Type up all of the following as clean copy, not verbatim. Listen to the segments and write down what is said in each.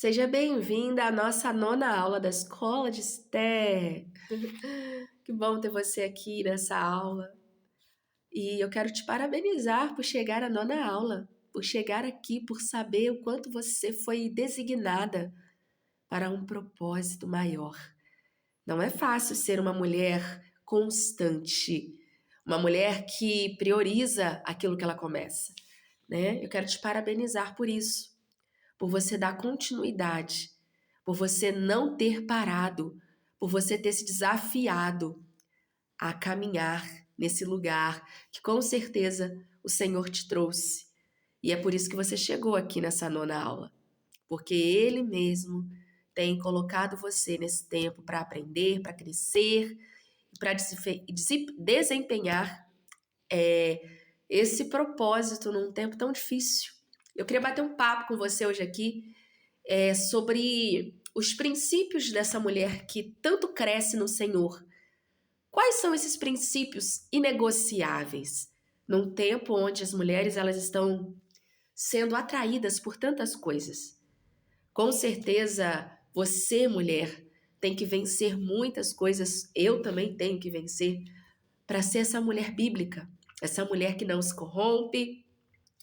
Seja bem-vinda à nossa nona aula da Escola de Esther. Que bom ter você aqui nessa aula. E eu quero te parabenizar por chegar à nona aula, por chegar aqui, por saber o quanto você foi designada para um propósito maior. Não é fácil ser uma mulher constante, uma mulher que prioriza aquilo que ela começa, né? Eu quero te parabenizar por isso, por você dar continuidade, por você não ter parado, por você ter se desafiado a caminhar nesse lugar que com certeza o Senhor te trouxe. E é por isso que você chegou aqui nessa nona aula, porque Ele mesmo tem colocado você nesse tempo para aprender, para crescer, para desempenhar esse propósito num tempo tão difícil. Eu queria bater um papo com você hoje aqui sobre os princípios dessa mulher que tanto cresce no Senhor. Quais são esses princípios inegociáveis num tempo onde as mulheres elas estão sendo atraídas por tantas coisas? Com certeza, você, mulher, tem que vencer muitas coisas, eu também tenho que vencer, para ser essa mulher bíblica, essa mulher que não se corrompe,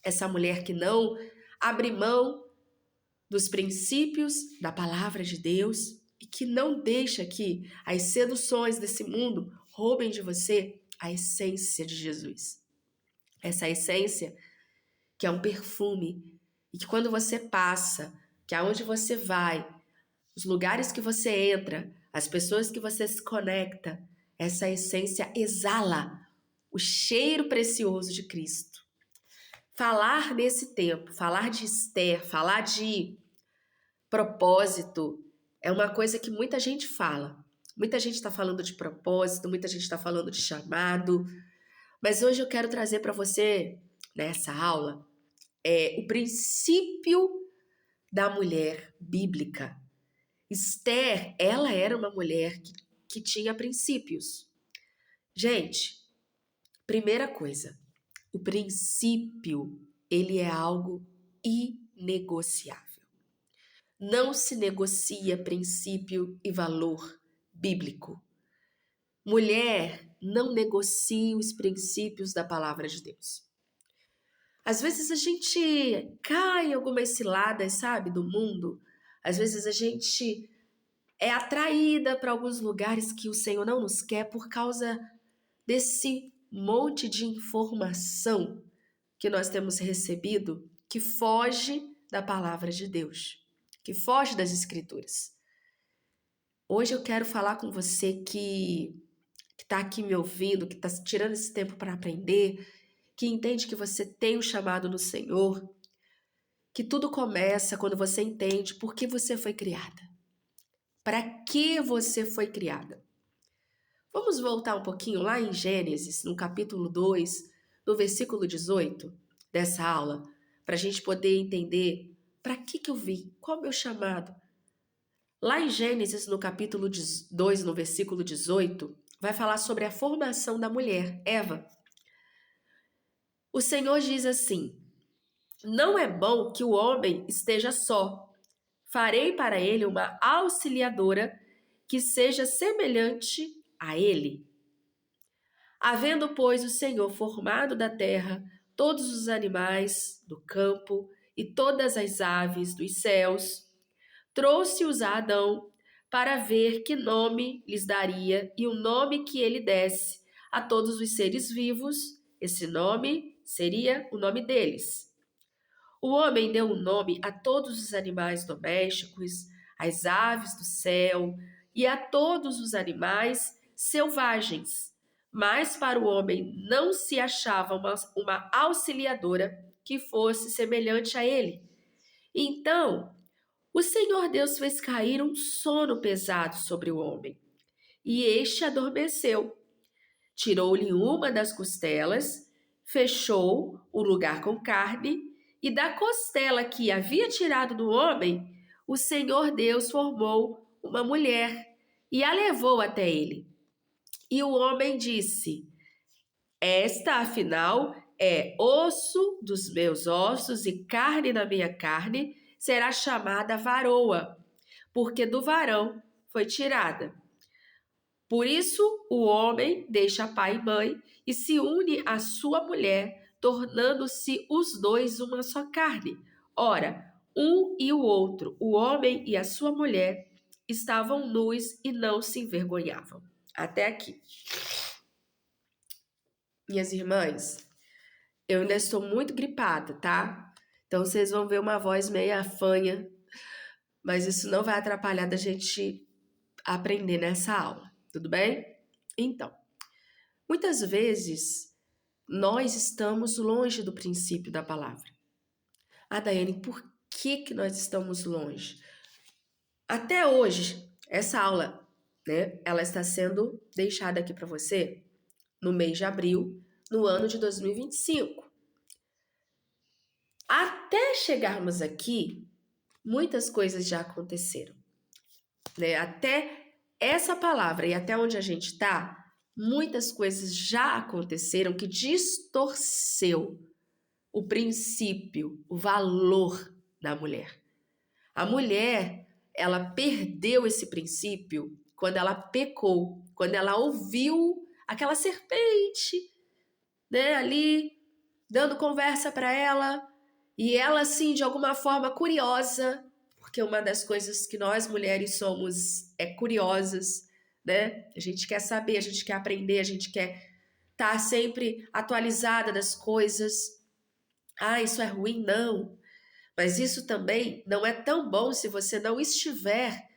essa mulher que não abre mão dos princípios da palavra de Deus e que não deixa que as seduções desse mundo roubem de você a essência de Jesus. Essa essência que é um perfume e que quando você passa, que aonde você vai, os lugares que você entra, as pessoas que você se conecta, essa essência exala o cheiro precioso de Cristo. Falar nesse tempo, falar de Esther, falar de propósito é uma coisa que muita gente fala. Muita gente está falando de propósito, muita gente está falando de chamado, mas hoje eu quero trazer para você, nessa aula, o princípio da mulher bíblica. Esther, ela era uma mulher que tinha princípios. Gente, primeira coisa, o princípio, ele é algo inegociável. Não se negocia princípio e valor bíblico. Mulher não negocia os princípios da palavra de Deus. Às vezes a gente cai em algumas ciladas, sabe, do mundo. Às vezes a gente é atraída para alguns lugares que o Senhor não nos quer por causa desse monte de informação que nós temos recebido que foge da palavra de Deus, que foge das Escrituras. Hoje eu quero falar com você que está aqui me ouvindo, que está tirando esse tempo para aprender, que entende que você tem um chamado no Senhor, que tudo começa quando você entende por que você foi criada. Para que você foi criada? Vamos voltar um pouquinho lá em Gênesis, no capítulo 2, no versículo 18 dessa aula, para a gente poder entender para que eu vim, qual é o meu chamado. Lá em Gênesis, no capítulo 2, no versículo 18, vai falar sobre a formação da mulher, Eva. O Senhor diz assim: não é bom que o homem esteja só. Farei para ele uma auxiliadora que seja semelhante a ele. Havendo, pois, o Senhor formado da terra todos os animais do campo e todas as aves dos céus, trouxe-os a Adão para ver que nome lhes daria e o nome que ele desse a todos os seres vivos. Esse nome seria o nome deles. O homem deu um nome a todos os animais domésticos, às aves do céu e a todos os animais selvagens. Mas para o homem não se achava uma auxiliadora que fosse semelhante a ele. Então, o Senhor Deus fez cair um sono pesado sobre o homem, e este adormeceu. Tirou-lhe uma das costelas, fechou o lugar com carne, e da costela que havia tirado do homem, o Senhor Deus formou uma mulher e a levou até ele. E o homem disse: esta, afinal, é osso dos meus ossos e carne da minha carne. será chamada varoa, porque do varão foi tirada. Por isso, o homem deixa pai e mãe e se une à sua mulher, tornando-se os dois uma só carne. Ora, um e o outro, o homem e a sua mulher, estavam nus e não se envergonhavam. Até aqui. Minhas irmãs, eu ainda estou muito gripada, tá? Então vocês vão ver uma voz meio fanha, mas isso não vai atrapalhar da gente aprender nessa aula, tudo bem? Então, muitas vezes nós estamos longe do princípio da palavra. Ah, Daiane, por que nós estamos longe? Até hoje, essa aula, né, ela está sendo deixada aqui para você no mês de abril, no ano de 2025. Até chegarmos aqui, muitas coisas já aconteceram, né? Até essa palavra e até onde a gente está, muitas coisas já aconteceram que distorceu o princípio, o valor da mulher. A mulher, ela perdeu esse princípio quando ela pecou, quando ela ouviu aquela serpente, né, ali dando conversa para ela, e ela assim, de alguma forma curiosa, porque uma das coisas que nós mulheres somos é curiosas, né? A gente quer saber, a gente quer aprender, a gente quer estar sempre atualizada das coisas. Ah, isso é ruim? Não. Mas isso também não é tão bom se você não estiver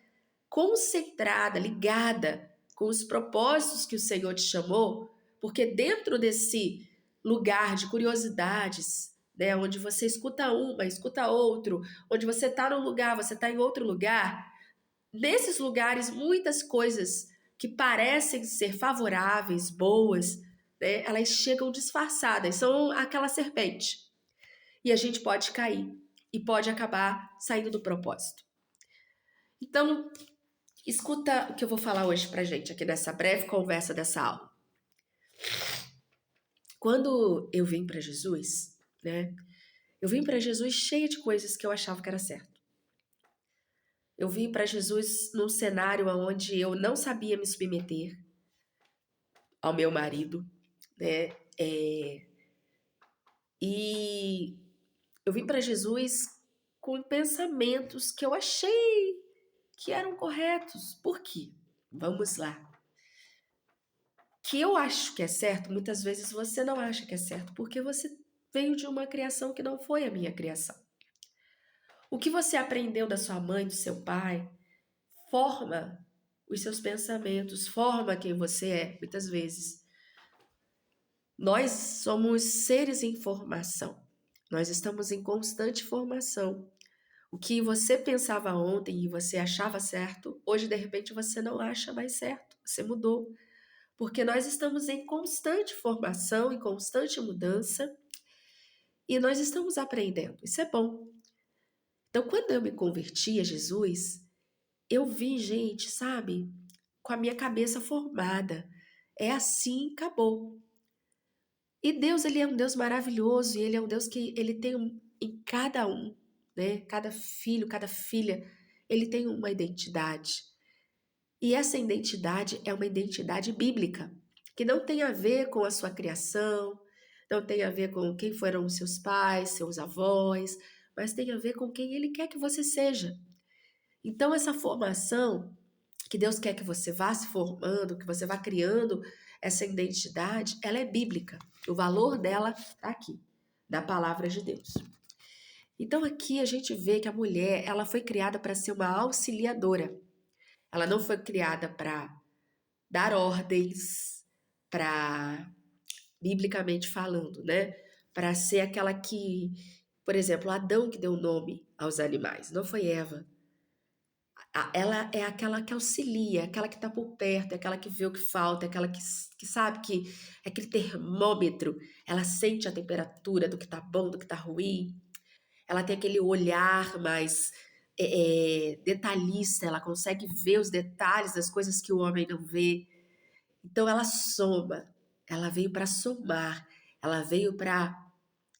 concentrada, ligada com os propósitos que o Senhor te chamou, porque dentro desse lugar de curiosidades, né, onde você escuta uma, escuta outro, onde você está num lugar, você está em outro lugar, nesses lugares muitas coisas que parecem ser favoráveis, boas, né, elas chegam disfarçadas, são aquela serpente. E a gente pode cair e pode acabar saindo do propósito. Então, escuta o que eu vou falar hoje pra gente aqui nessa breve conversa dessa aula. Quando eu vim para Jesus, né? Eu vim para Jesus cheia de coisas que eu achava que era certo. Eu vim para Jesus num cenário onde eu não sabia me submeter ao meu marido, né? E eu vim para Jesus com pensamentos que eu achei que eram corretos. Por quê? Vamos lá. Que eu acho que é certo, muitas vezes você não acha que é certo, porque você veio de uma criação que não foi a minha criação. O que você aprendeu da sua mãe, do seu pai, forma os seus pensamentos, forma quem você é, muitas vezes. Nós somos seres em formação. Nós estamos em constante formação. O que você pensava ontem e você achava certo, hoje de repente você não acha mais certo. Você mudou. Porque nós estamos em constante formação, em constante mudança, e nós estamos aprendendo. Isso é bom. Então, quando eu me converti a Jesus, eu vi, gente, sabe, com a minha cabeça formada. É assim, acabou. E Deus, ele é um Deus maravilhoso, e ele é um Deus que ele tem em cada um, né? Cada filho, cada filha, ele tem uma identidade. E essa identidade é uma identidade bíblica, que não tem a ver com a sua criação, não tem a ver com quem foram os seus pais, seus avós, mas tem a ver com quem ele quer que você seja. Então, essa formação que Deus quer que você vá se formando, que você vá criando essa identidade, ela é bíblica. O valor dela está aqui, da palavra de Deus. Então, aqui a gente vê que a mulher, ela foi criada para ser uma auxiliadora. Ela não foi criada para dar ordens, para, biblicamente falando, né? Para ser aquela que, por exemplo, Adão que deu nome aos animais, não foi Eva. Ela é aquela que auxilia, aquela que está por perto, é aquela que vê o que falta, é aquela que sabe que é aquele termômetro, ela sente a temperatura do que está bom, do que está ruim. Ela tem aquele olhar mais detalhista, ela consegue ver os detalhes das coisas que o homem não vê. Então ela soma, ela veio para somar, ela veio para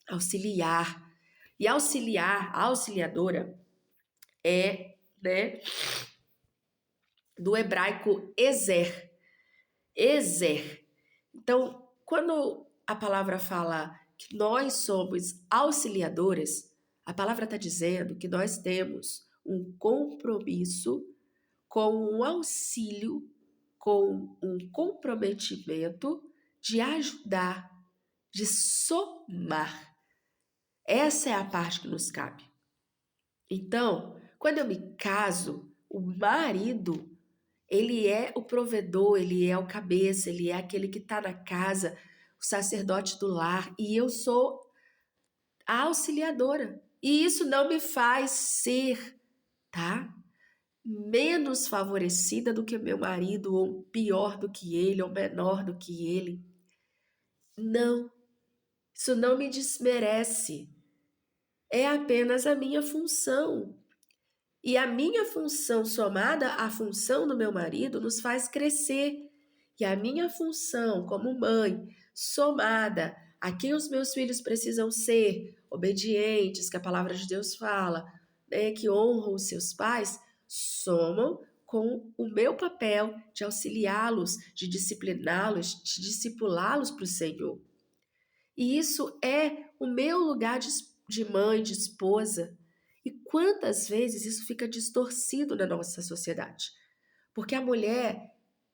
auxiliar. E auxiliar, a auxiliadora, é, né, do hebraico ezer. Ezer. Então, quando a palavra fala que nós somos auxiliadoras, a palavra está dizendo que nós temos um compromisso com um auxílio, com um comprometimento de ajudar, de somar. Essa é a parte que nos cabe. Então, quando eu me caso, o marido, ele é o provedor, ele é o cabeça, ele é aquele que está na casa, o sacerdote do lar, e eu sou a auxiliadora. E isso não me faz ser, tá? Menos favorecida do que meu marido, ou pior do que ele, ou menor do que ele. Não, isso não me desmerece. É apenas a minha função. E a minha função somada à função do meu marido nos faz crescer. E a minha função como mãe, somada a quem os meus filhos precisam ser, obedientes, que a palavra de Deus fala, né, que honram os seus pais, somam com o meu papel de auxiliá-los, de discipliná-los, de discipulá-los para o Senhor. E isso é o meu lugar de mãe, de esposa. E quantas vezes isso fica distorcido na nossa sociedade? Porque a mulher,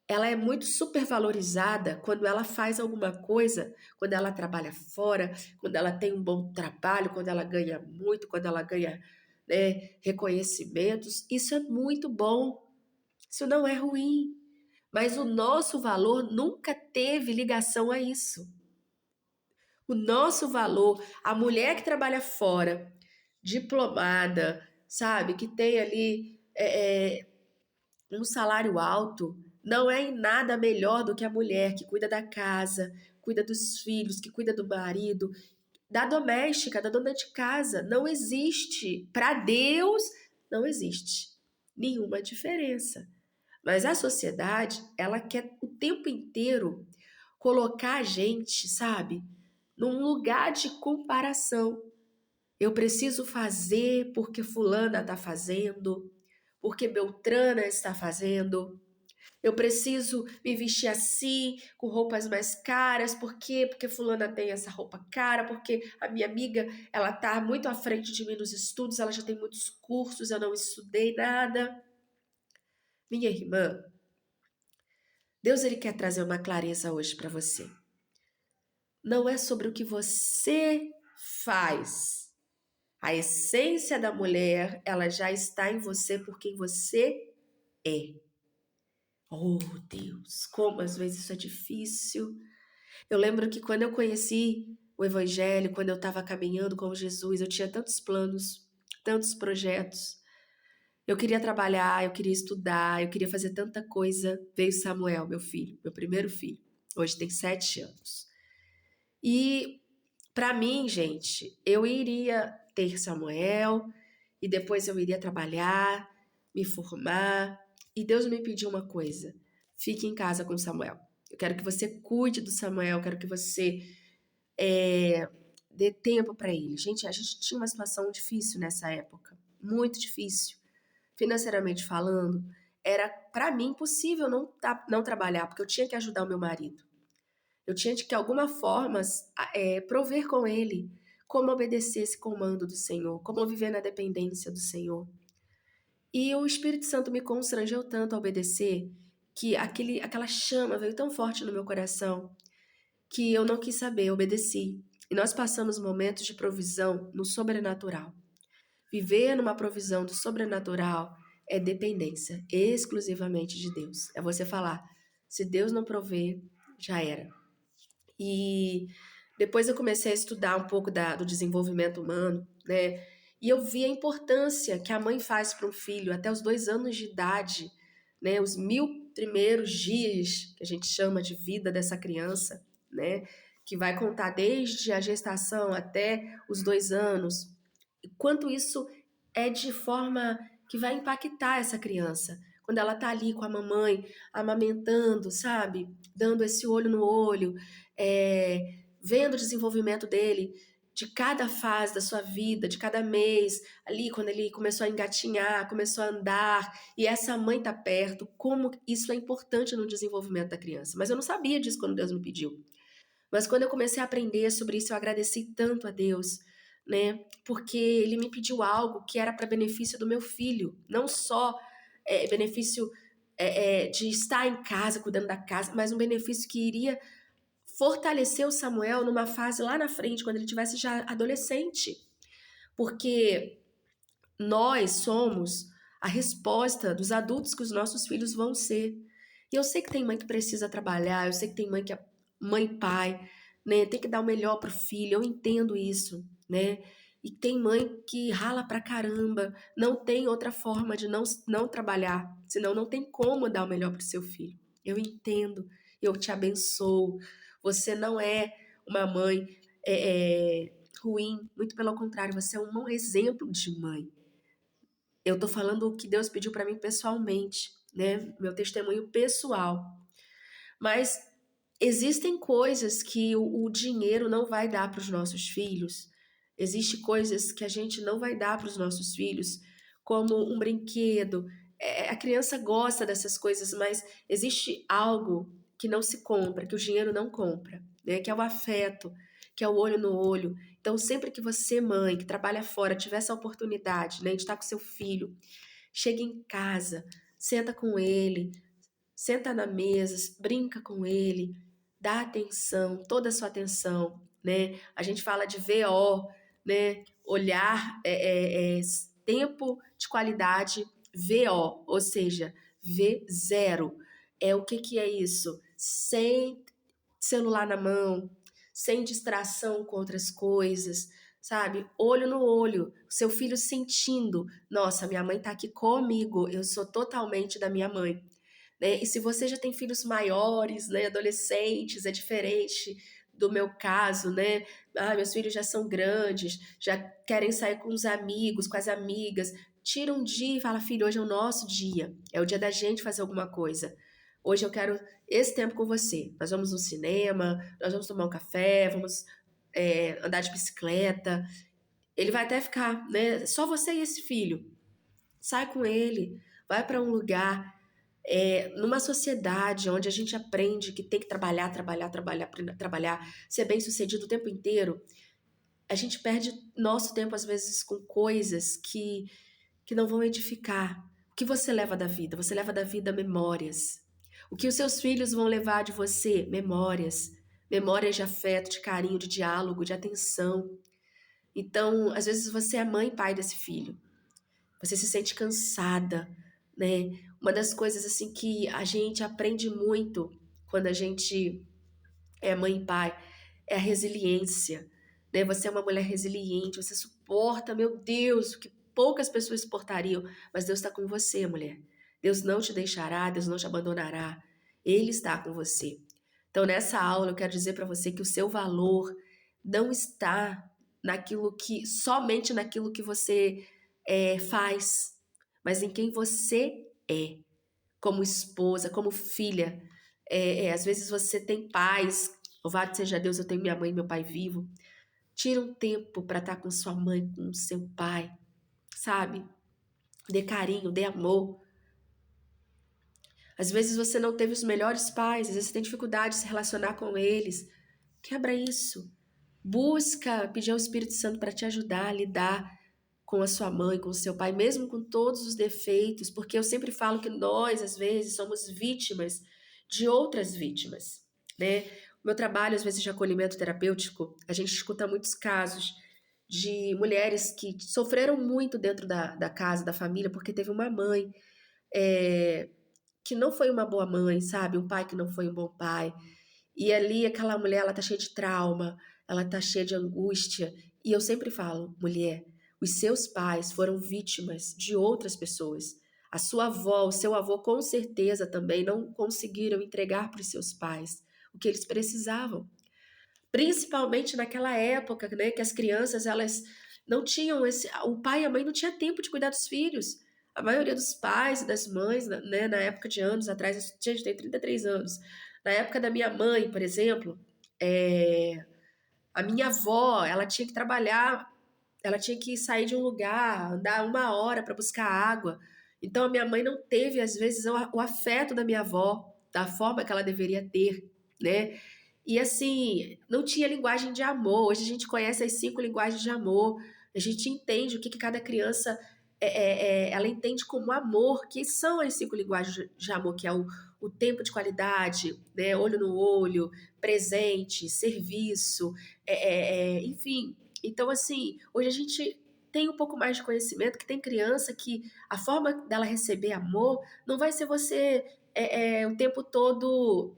ela é muito supervalorizada quando ela faz alguma coisa, quando ela trabalha fora, quando ela tem um bom trabalho, quando ela ganha muito, quando ela ganha, né, reconhecimentos. Isso é muito bom. Isso não é ruim. Mas o nosso valor nunca teve ligação a isso. O nosso valor, a mulher que trabalha fora, diplomada, sabe, que tem ali um salário alto, não é em nada melhor do que a mulher que cuida da casa, cuida dos filhos, que cuida do marido, da doméstica, da dona de casa. Não existe. Para Deus, não existe nenhuma diferença. Mas a sociedade, ela quer o tempo inteiro colocar a gente, sabe, num lugar de comparação. Eu preciso fazer porque fulana está fazendo, porque Beltrana está fazendo. Eu preciso me vestir assim, com roupas mais caras, por quê? Porque fulana tem essa roupa cara, porque a minha amiga, ela tá muito à frente de mim nos estudos, ela já tem muitos cursos, eu não estudei nada. Minha irmã, Deus ele quer trazer uma clareza hoje para você. Não é sobre o que você faz. A essência da mulher, ela já está em você por quem você é. Oh, Deus, como às vezes isso é difícil. Eu lembro que quando eu conheci o Evangelho, quando eu estava caminhando com Jesus, eu tinha tantos planos, tantos projetos. Eu queria trabalhar, eu queria estudar, eu queria fazer tanta coisa. Veio Samuel, meu filho, meu primeiro filho. Hoje tem 7 anos. E para mim, gente, eu iria ter Samuel e depois eu iria trabalhar, me formar. E Deus me pediu uma coisa: fique em casa com Samuel. Eu quero que você cuide do Samuel, eu quero que você dê tempo para ele. Gente, a gente tinha uma situação difícil nessa época, muito difícil. Financeiramente falando, era para mim impossível não trabalhar, porque eu tinha que ajudar o meu marido. Eu tinha de, alguma forma, prover com ele como obedecer esse comando do Senhor, como viver na dependência do Senhor. E o Espírito Santo me constrangeu tanto a obedecer que aquela chama veio tão forte no meu coração que eu não quis saber, obedeci. E nós passamos momentos de provisão no sobrenatural. Viver numa provisão do sobrenatural é dependência exclusivamente de Deus. É você falar, se Deus não prover, já era. E depois eu comecei a estudar um pouco do desenvolvimento humano, né? E eu vi a importância que a mãe faz para um filho até os 2 anos de idade, né? Os 1000 primeiros dias, que a gente chama de vida dessa criança, né? Que vai contar desde a gestação até os 2 anos. E quanto isso é de forma que vai impactar essa criança. Quando ela tá ali com a mamãe, amamentando, sabe? Dando esse olho no olho, vendo o desenvolvimento dele de cada fase da sua vida, de cada mês, ali quando ele começou a engatinhar, começou a andar, e essa mãe tá perto, como isso é importante no desenvolvimento da criança. Mas eu não sabia disso quando Deus me pediu. Mas quando eu comecei a aprender sobre isso, eu agradeci tanto a Deus, né? Porque ele me pediu algo que era para benefício do meu filho, não só benefício de estar em casa, cuidando da casa, mas um benefício que iria fortalecer o Samuel numa fase lá na frente, quando ele tivesse já adolescente. Porque nós somos a resposta dos adultos que os nossos filhos vão ser. E eu sei que tem mãe que precisa trabalhar, eu sei que tem mãe que é mãe e pai, né, tem que dar o melhor pro filho, eu entendo isso, né? E tem mãe que rala pra caramba, não tem outra forma de não trabalhar, senão não tem como dar o melhor pro seu filho. Eu entendo, eu te abençoo. Você não é uma mãe ruim, muito pelo contrário, você é um exemplo de mãe. Eu tô falando o que Deus pediu pra mim pessoalmente, né? Meu testemunho pessoal. Mas existem coisas que o dinheiro não vai dar para os nossos filhos. Existem coisas que a gente não vai dar para os nossos filhos, como um brinquedo. A criança gosta dessas coisas, mas existe algo que não se compra, que o dinheiro não compra, né? Que é o afeto, que é o olho no olho. Então, sempre que você, mãe, que trabalha fora, tiver essa oportunidade, né, de estar com seu filho, chega em casa, senta com ele, senta na mesa, brinca com ele, dá atenção, toda a sua atenção, né? A gente fala de VO, né? Olhar, tempo de qualidade VO, ou seja, V0. O que é isso? Sem celular na mão, sem distração com outras coisas, sabe? Olho no olho, seu filho sentindo, nossa, minha mãe tá aqui comigo, eu sou totalmente da minha mãe. Né? E se você já tem filhos maiores, né, adolescentes, é diferente do meu caso, né? Ah, meus filhos já são grandes, já querem sair com os amigos, com as amigas. Tira um dia e fala, filho, hoje é o nosso dia. É o dia da gente fazer alguma coisa. Hoje eu quero esse tempo com você. Nós vamos no cinema, nós vamos tomar um café, vamos andar de bicicleta. Ele vai até ficar, né? Só você e esse filho. Sai com ele, vai para um lugar numa sociedade onde a gente aprende que tem que trabalhar, trabalhar, trabalhar, trabalhar, ser bem-sucedido o tempo inteiro, a gente perde nosso tempo, às vezes, com coisas que não vão edificar. O que você leva da vida? Você leva da vida memórias. O que os seus filhos vão levar de você? Memórias. Memórias de afeto, de carinho, de diálogo, de atenção. Então, às vezes, você é mãe e pai desse filho. Você se sente cansada, né? Uma das coisas assim que a gente aprende muito quando a gente é mãe e pai é a resiliência, né? Você é uma mulher resiliente, você suporta, meu Deus, o que poucas pessoas suportariam, mas Deus está com você, mulher. Deus não te deixará, Deus não te abandonará. Ele está com você. Então, nessa aula, eu quero dizer para você que o seu valor não está somente naquilo que você faz, mas em quem você é, como esposa, como filha. Às vezes você tem pais, louvado seja Deus, eu tenho minha mãe e meu pai vivo. Tira um tempo para estar com sua mãe, com seu pai, sabe? Dê carinho, dê amor. Às vezes você não teve os melhores pais, às vezes você tem dificuldade de se relacionar com eles. Quebra isso. Busca pedir ao Espírito Santo para te ajudar a lidar com a sua mãe, com o seu pai, mesmo com todos os defeitos, porque eu sempre falo que nós, às vezes, somos vítimas de outras vítimas, né? O meu trabalho, às vezes, de acolhimento terapêutico, a gente escuta muitos casos de mulheres que sofreram muito dentro da casa, da família, porque teve uma mãe que não foi uma boa mãe, sabe? Um pai que não foi um bom pai. E ali aquela mulher, ela tá cheia de trauma, ela tá cheia de angústia. E eu sempre falo, mulher, os seus pais foram vítimas de outras pessoas. A sua avó, o seu avô, com certeza também não conseguiram entregar para os seus pais o que eles precisavam. Principalmente naquela época, né, que as crianças, elas não tinham o pai e a mãe não tinham tempo de cuidar dos filhos. A maioria dos pais e das mães, né, na época de anos atrás, gente, tem 33 anos. Na época da minha mãe, por exemplo, A minha avó, ela tinha que trabalhar, ela tinha que sair de um lugar, andar 1 hora para buscar água. Então a minha mãe não teve, às vezes, o afeto da minha avó, da forma que ela deveria ter, né? E assim, não tinha linguagem de amor. Hoje a gente conhece as 5 linguagens de amor. A gente entende o que cada criança ela entende como amor, que são as 5 linguagens de amor, que é o tempo de qualidade, né? Olho no olho, presente, serviço, enfim. Então, assim, hoje a gente tem um pouco mais de conhecimento que tem criança que a forma dela receber amor não vai ser você o tempo todo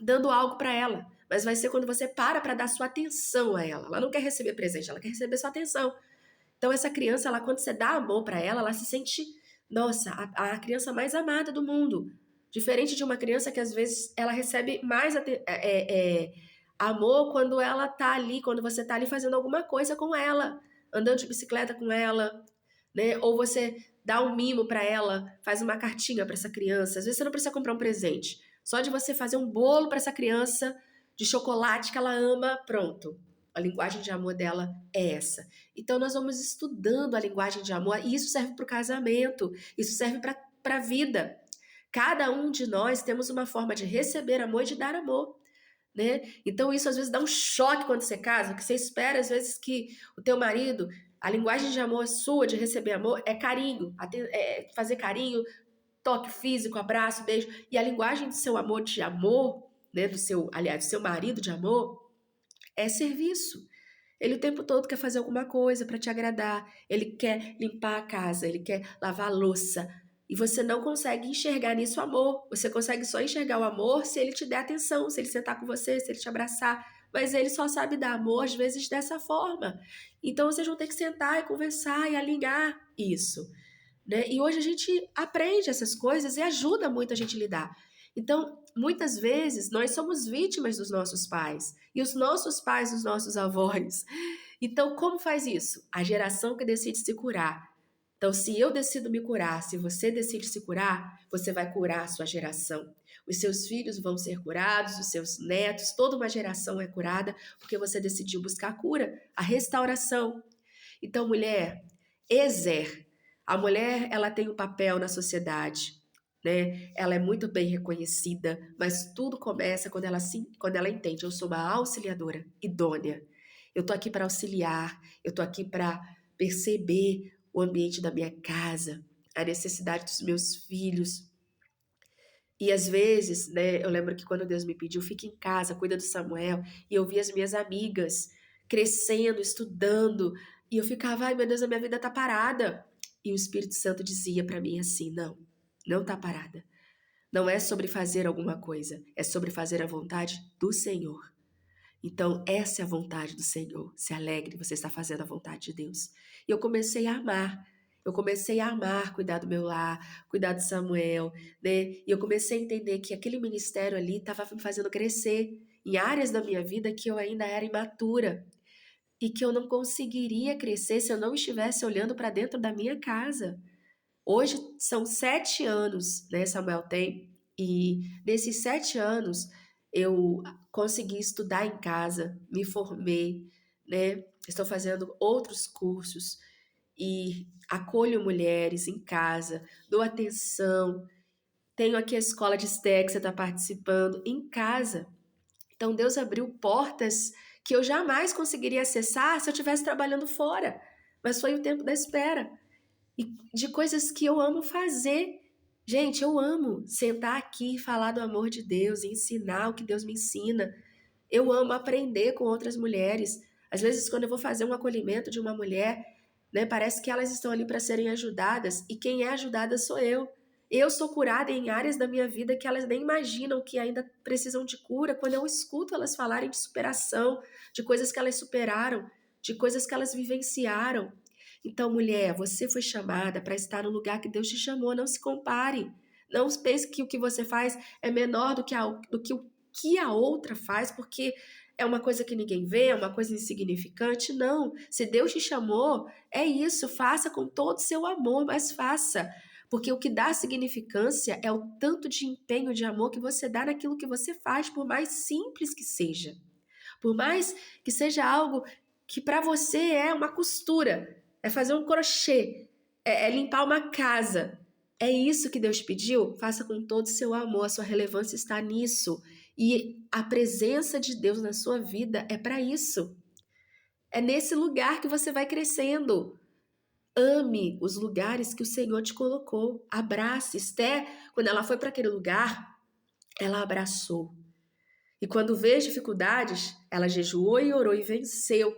dando algo para ela, mas vai ser quando você para dar sua atenção a ela. Ela não quer receber presente, ela quer receber sua atenção. Então essa criança, ela quando você dá amor para ela se sente, nossa, a criança mais amada do mundo. Diferente de uma criança que às vezes ela recebe mais amor quando ela tá ali, quando você tá ali fazendo alguma coisa com ela, andando de bicicleta com ela, né? Ou você dá um mimo para ela, faz uma cartinha para essa criança. Às vezes você não precisa comprar um presente. Só de você fazer um bolo para essa criança de chocolate que ela ama, pronto. A linguagem de amor dela é essa. Então nós vamos estudando a linguagem de amor e isso serve para o casamento, isso serve para a vida. Cada um de nós temos uma forma de receber amor e de dar amor. Né? Então isso às vezes dá um choque quando você casa, que você espera às vezes que o teu marido, a linguagem de amor sua, de receber amor, é carinho, fazer carinho, toque físico, abraço, beijo. E a linguagem do seu amor de amor, né, do seu marido de amor, é serviço. Ele o tempo todo quer fazer alguma coisa para te agradar. Ele quer limpar a casa, ele quer lavar a louça. E você não consegue enxergar nisso amor. Você consegue só enxergar o amor se ele te der atenção, se ele sentar com você, se ele te abraçar. Mas ele só sabe dar amor, às vezes, dessa forma. Então vocês vão ter que sentar e conversar e alinhar isso. Né? E hoje a gente aprende essas coisas e ajuda muito a gente a lidar. Então, muitas vezes, nós somos vítimas dos nossos pais e os nossos pais dos nossos avós. Então, como faz isso? A geração que decide se curar. Então, se eu decido me curar, se você decide se curar, você vai curar a sua geração. Os seus filhos vão ser curados, os seus netos, toda uma geração é curada, porque você decidiu buscar a cura, a restauração. Então, mulher, Ezer, a mulher, ela tem um papel na sociedade, né? Ela é muito bem reconhecida, mas tudo começa quando ela entende, eu sou uma auxiliadora idônea. Eu tô aqui para auxiliar, eu tô aqui para perceber o ambiente da minha casa, a necessidade dos meus filhos. E às vezes, né, eu lembro que quando Deus me pediu, fica em casa, cuida do Samuel, e eu via as minhas amigas crescendo, estudando, e eu ficava, ai meu Deus, a minha vida tá parada. E o Espírito Santo dizia para mim assim, não tá parada. Não é sobre fazer alguma coisa, é sobre fazer a vontade do Senhor. Então, essa é a vontade do Senhor. Se alegre, você está fazendo a vontade de Deus. E eu comecei a amar. Eu comecei a amar cuidar do meu lar, cuidar de Samuel, né? E eu comecei a entender que aquele ministério ali estava me fazendo crescer em áreas da minha vida que eu ainda era imatura e que eu não conseguiria crescer se eu não estivesse olhando para dentro da minha casa. Hoje são 7 anos, né, Samuel tem, e nesses 7 anos eu consegui estudar em casa, me formei, né, estou fazendo outros cursos e acolho mulheres em casa, dou atenção, tenho aqui a escola de estética que você está participando em casa. Então Deus abriu portas que eu jamais conseguiria acessar se eu estivesse trabalhando fora, mas foi o tempo da espera. E de coisas que eu amo fazer. Gente, eu amo sentar aqui e falar do amor de Deus, e ensinar o que Deus me ensina. Eu amo aprender com outras mulheres. Às vezes, quando eu vou fazer um acolhimento de uma mulher, né, parece que elas estão ali para serem ajudadas, e quem é ajudada sou eu. Eu sou curada em áreas da minha vida que elas nem imaginam que ainda precisam de cura, quando eu escuto elas falarem de superação, de coisas que elas superaram, de coisas que elas vivenciaram. Então, mulher, você foi chamada para estar no lugar que Deus te chamou. Não se compare. Não pense que o que você faz é menor do que o que a outra faz, porque é uma coisa que ninguém vê, é uma coisa insignificante. Não. Se Deus te chamou, é isso. Faça com todo o seu amor, mas faça. Porque o que dá significância é o tanto de empenho, de amor que você dá naquilo que você faz, por mais simples que seja. Por mais que seja algo que para você é uma costura, é fazer um crochê, é limpar uma casa. É isso que Deus pediu? Faça com todo o seu amor, a sua relevância está nisso. E a presença de Deus na sua vida é para isso. É nesse lugar que você vai crescendo. Ame os lugares que o Senhor te colocou. Abrace. Esté, quando ela foi para aquele lugar, ela abraçou. E quando veio dificuldades, ela jejuou e orou e venceu.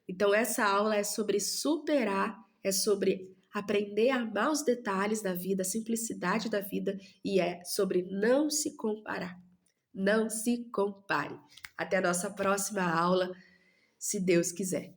Então essa aula é sobre superar, é sobre aprender a amar os detalhes da vida, a simplicidade da vida e é sobre não se comparar. Não se compare. Até a nossa próxima aula, se Deus quiser.